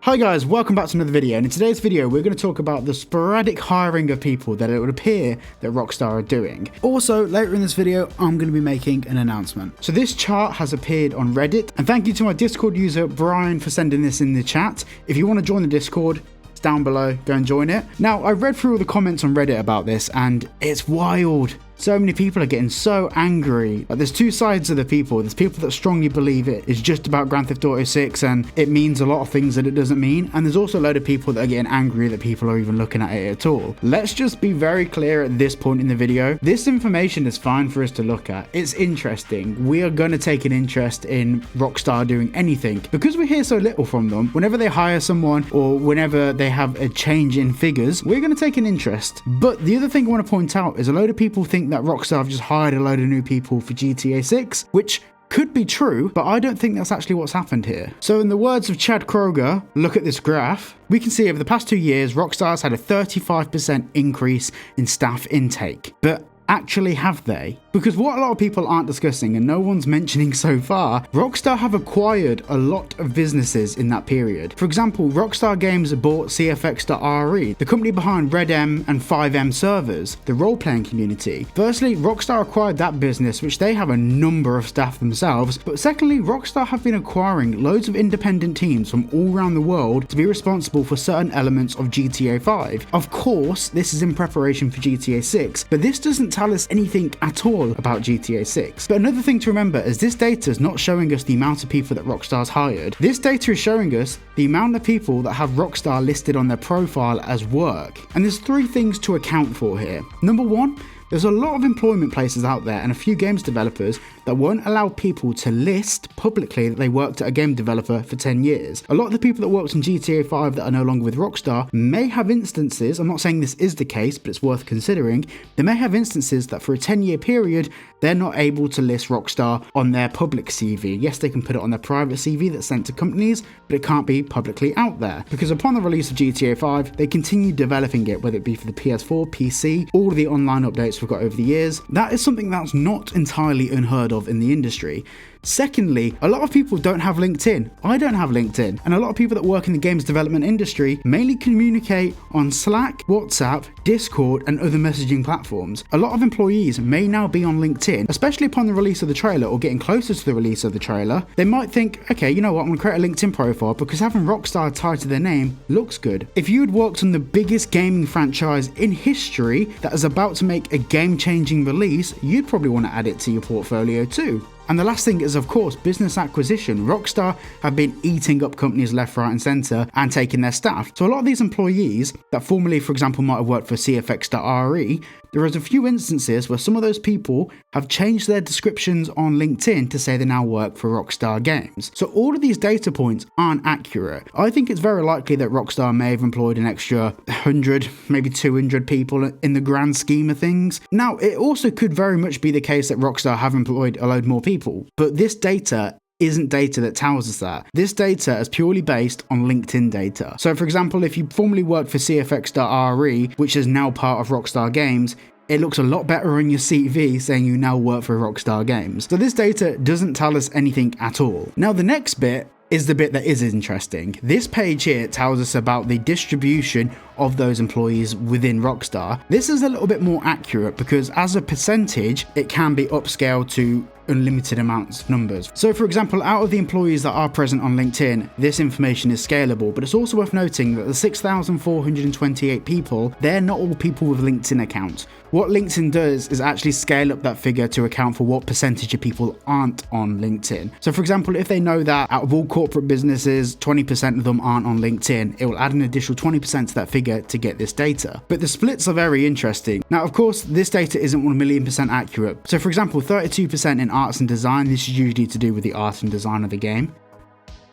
Hi guys, welcome back to another video, and in today's video we're going to talk about the sporadic hiring of people that it would appear that Rockstar are doing. Also, later in this video I'm going to be making an announcement. So this chart has appeared on Reddit, and thank you to my Discord user Brian for sending this in the chat. If you want to join the Discord, it's down below, go and join it. Now, I read through all the comments on Reddit about this and it's wild. So many people are getting so angry. Like, there's two sides of the people. There's people that strongly believe it is just about Grand Theft Auto 6 and it means a lot of things that it doesn't mean. And there's also a load of people that are getting angry that people are even looking at it at all. Let's just be very clear at this point in the video. This information is fine for us to look at. It's interesting. We are going to take an interest in Rockstar doing anything. Because we hear so little from them, whenever they hire someone or whenever they have a change in figures, we're going to take an interest. But the other thing I want to point out is a load of people think that Rockstar have just hired a load of new people for GTA 6, which could be true, but I don't think that's actually what's happened here. So in the words of Chad Kroger, look at this graph. We can see over the past 2 years, Rockstar's had a 35% increase in staff intake. But actually, have they? Because what a lot of people aren't discussing and no one's mentioning so far, Rockstar have acquired a lot of businesses in that period. For example, Rockstar Games bought CFX.RE, the company behind Red M and 5M servers, the role-playing community. Firstly, Rockstar acquired that business, which they have a number of staff themselves, but secondly, Rockstar have been acquiring loads of independent teams from all around the world to be responsible for certain elements of GTA 5. Of course, this is in preparation for GTA 6, but this doesn't tell us anything at all about GTA 6. But another thing to remember is this data is not showing us the amount of people that Rockstar's hired. This data is showing us the amount of people that have Rockstar listed on their profile as work. And there's three things to account for here. Number one, there's a lot of employment places out there and a few games developers that won't allow people to list publicly that they worked at a game developer for 10 years. A lot of the people that worked in GTA 5 that are no longer with Rockstar may have instances, I'm not saying this is the case, but it's worth considering, they may have instances that for a 10-year period, they're not able to list Rockstar on their public CV. Yes, they can put it on their private CV that's sent to companies, but it can't be publicly out there. Because upon the release of GTA 5, they continue developing it, whether it be for the PS4, PC, all of the online updates we've got over the years. That is something that's not entirely unheard of in the industry. Secondly, a lot of people don't have LinkedIn. I don't have LinkedIn. And a lot of people that work in the games development industry mainly communicate on Slack, WhatsApp, Discord, and other messaging platforms. A lot of employees may now be on LinkedIn, especially upon the release of the trailer or getting closer to the release of the trailer. They might think, okay, you know what, I'm gonna create a LinkedIn profile because having Rockstar tied to their name looks good. If you had worked on the biggest gaming franchise in history that is about to make a game-changing release, you'd probably want to add it to your portfolio too. And the last thing is, of course, business acquisition. Rockstar have been eating up companies left, right and centre and taking their staff. So a lot of these employees that formerly, for example, might have worked for CFX.RE, there is a few instances where some of those people have changed their descriptions on LinkedIn to say they now work for Rockstar Games. So all of these data points aren't accurate. I think it's very likely that Rockstar may have employed an extra 100, maybe 200 people in the grand scheme of things. Now, it also could very much be the case that Rockstar have employed a load more people, but this data isn't data that tells us that. This data is purely based on LinkedIn data. So for example, if you formerly worked for CFX.RE, which is now part of Rockstar Games, it looks a lot better on your CV saying you now work for Rockstar Games. So this data doesn't tell us anything at all. Now the next bit is the bit that is interesting. This page here tells us about the distribution of those employees within Rockstar. This is a little bit more accurate because as a percentage, it can be upscaled to unlimited amounts of numbers. So for example, out of the employees that are present on LinkedIn, this information is scalable, but it's also worth noting that the 6,428 people, they're not all people with LinkedIn accounts. What LinkedIn does is actually scale up that figure to account for what percentage of people aren't on LinkedIn. So for example, if they know that out of all corporate businesses, 20% of them aren't on LinkedIn, it will add an additional 20% to that figure to get this data. But the splits are very interesting. Now, of course, this data isn't 1,000,000% accurate. So for example, 32% in arts and design, this is usually to do with the art and design of the game.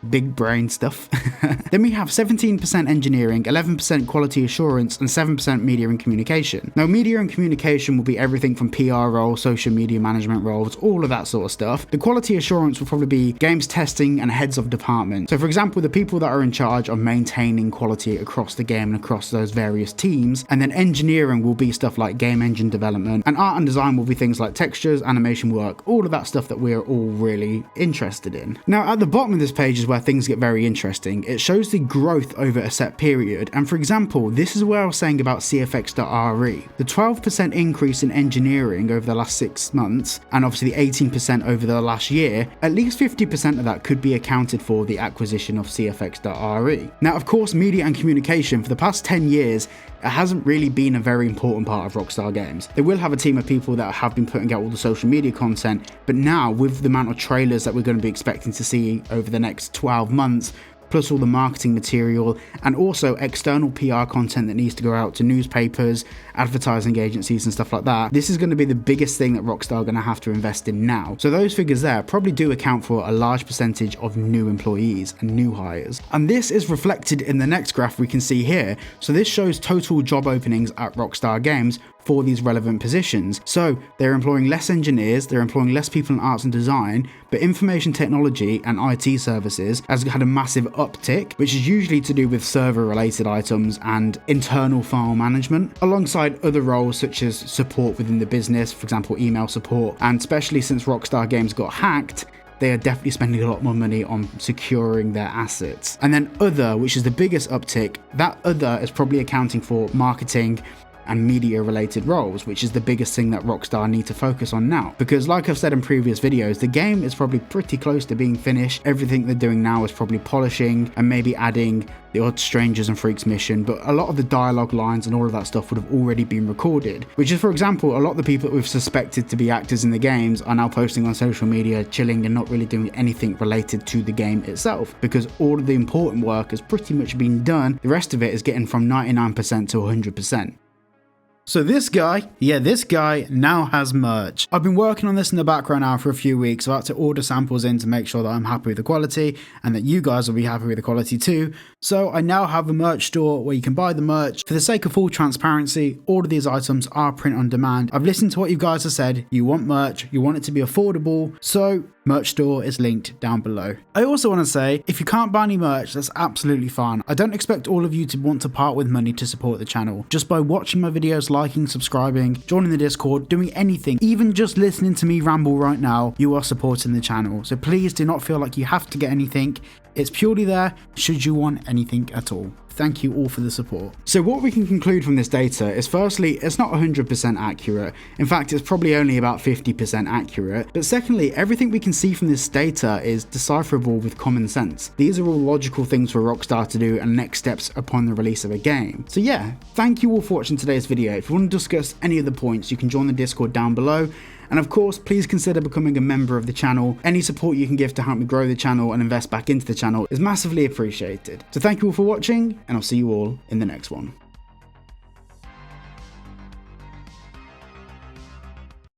Big brain stuff. Then we have 17% engineering, 11% quality assurance, and 7% media and communication. Now, media and communication will be everything from PR roles, social media management roles, all of that sort of stuff. The quality assurance will probably be games testing and heads of department. So for example, the people that are in charge of maintaining quality across the game and across those various teams. And then engineering will be stuff like game engine development, and art and design will be things like textures, animation work, all of that stuff that we're all really interested in. Now, at the bottom of this page is where where things get very interesting. It shows the growth over a set period, and for example, this is where I was saying about CFX.RE. The 12% increase in engineering over the last 6 months, and obviously the 18% over the last year, at least 50% of that could be accounted for the acquisition of CFX.RE. Now, of course, media and communication for the past 10 years, it hasn't really been a very important part of Rockstar Games. They will have a team of people that have been putting out all the social media content, but now with the amount of trailers that we're going to be expecting to see over the next 12 months, plus all the marketing material and also external PR content that needs to go out to newspapers, advertising agencies and stuff like that, this is going to be the biggest thing that Rockstar are going to have to invest in now. So those figures there probably do account for a large percentage of new employees and new hires. And this is reflected in the next graph we can see here. So this shows total job openings at Rockstar Games for these relevant positions. So they're employing less engineers, they're employing less people in arts and design, but information technology and IT services has had a massive uptick, which is usually to do with server related items and internal file management, alongside other roles such as support within the business, for example email support, and especially since Rockstar Games got hacked, they are definitely spending a lot more money on securing their assets. And then other, which is the biggest uptick, that other is probably accounting for marketing and media related roles, which is the biggest thing that Rockstar need to focus on now. Because like I've said in previous videos, the game is probably pretty close to being finished. Everything they're doing now is probably polishing and maybe adding the odd Strangers and Freaks mission, but a lot of the dialogue lines and all of that stuff would have already been recorded, which is, for example, a lot of the people that we've suspected to be actors in the games are now posting on social media, chilling and not really doing anything related to the game itself, because all of the important work has pretty much been done. The rest of it is getting from 99% to 100%. So this guy now has merch. I've been working on this in the background now for a few weeks. I've had to order samples in to make sure that I'm happy with the quality and that you guys will be happy with the quality too. So I now have a merch store where you can buy the merch. For the sake of full transparency, all of these items are print on demand. I've listened to what you guys have said. You want merch, you want it to be affordable, so merch store is linked down below. I also want to say, if you can't buy any merch, that's absolutely fine. I don't expect all of you to want to part with money to support the channel. Just by watching my videos, liking, subscribing, joining the Discord, doing anything, even just listening to me ramble right now, you are supporting the channel. So please do not feel like you have to get anything. It's purely there should you want anything at all. Thank you all for the support. So what we can conclude from this data is, firstly, it's not 100% accurate. In fact, it's probably only about 50% accurate. But secondly, everything we can see from this data is decipherable with common sense. These are all logical things for Rockstar to do and next steps upon the release of a game. So yeah, thank you all for watching today's video. If you want to discuss any of the points, you can join the Discord down below. And of course, please consider becoming a member of the channel. Any support you can give to help me grow the channel and invest back into the channel is massively appreciated. So thank you all for watching, and I'll see you all in the next one.